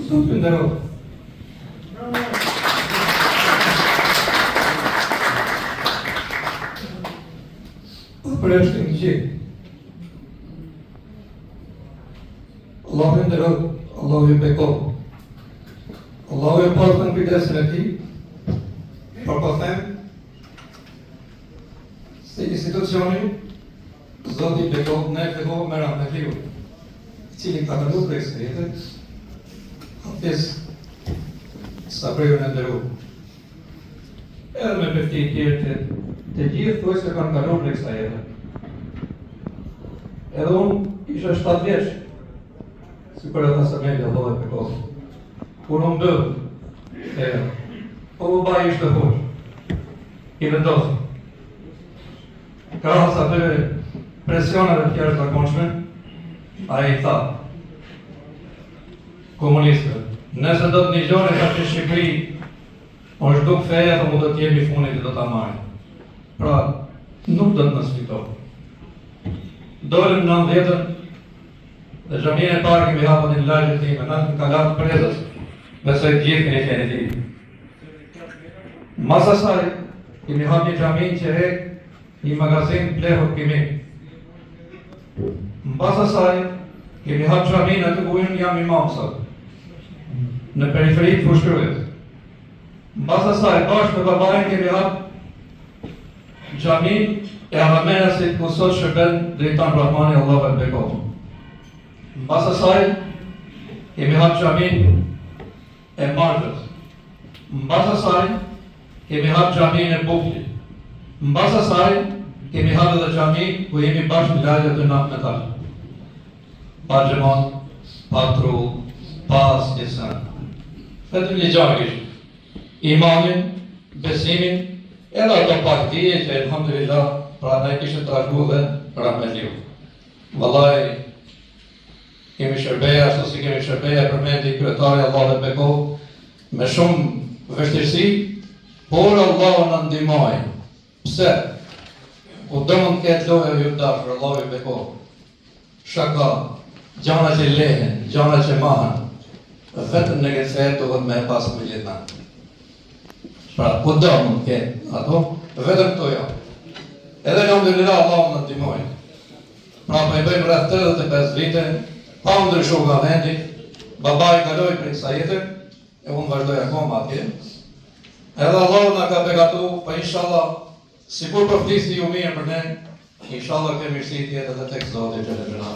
Zot ju nderoj. Për është një gjithë. Allahu ju nderoj, Allahu ju bekon. Allahu ju pasën kujdesin e tij. Por po them se institucioni Zoti bekon ne fillova me rahmetiu, i cili ka kaluar prej kësaj jete. Hafiz Sabriu në nderu. Edhe me përti tjerë të gjithë thuaj se kanë kaluar prej kësaj jete. Edhe unë isha 7 vjeç, si për ata se mendja Allahu e bekon. Kur unë bëll, po baba ishte hosh, i vendosur. Krahas atyre presioneve të jashtëzakonshme, ai tha komunistëve, nëse do të ngjoni tash në Shqipëri, është duk feja, po do të jemi funit dhe do ta marrim. Pra, nuk do të na sfitojë. Dolëm në 90-ën dhe xhamin e parë kemi hapur në lagje time, natën ka lartë prezës, besoj të gjithë keni qenë ti. Mas asaj, kemi hapur një xhamin që hek një magazin plehut kimik. Mbas asaj, kemi hapur xhamin aty ku unë jam imam sot, në periferi të Fushkruajt. Mbas asaj, bashkë me babain kemi hapur xhamin e Ahmedasit ku sot shërben drejton Rahmani Allahu e bekon. Mbas asaj, kemi hapur xhamin e Martës. Mbas asaj, kemi hapur xhamin e Buklit. Mbas asaj, kemi hapur edhe xhamin ku jemi bashkë në lagje të natë metal. Pa xhamat, pa tru, pa asnjë. Vetëm një gjë kishte. Imanin, besimin, edhe ato partije që elhamdulillah pra ne kishte trashëguar dhe rahmetiu. Vallahi kemi shërbeja ashtu si kemi shërbeja përmendi kryetari Allahu e bekon me shumë vështirësi, por Allahu na ndihmoi. Pse? Ku do mund ketë loja ju dashur, Allahu e bekon. Shaka, gjana që lehen, gjana që mahen, vetëm në këtë do të me pas me gjithna. Pra, ku do mund ketë ato, vetëm këto jo. Edhe alhamdulillah Allahu na ndihmoi. Pra, po i bëjmë rreth 35 vite, pa ndryshuar nga vendi, babai kaloi prej kësaj jete, e unë vazhdoj akoma atje. Edhe Allahu na ka begatu, po inshallah, sikur po flisni ju mirë për ne, inshallah kemi mirësi tjetër edhe tek Zoti xhelal xhelal.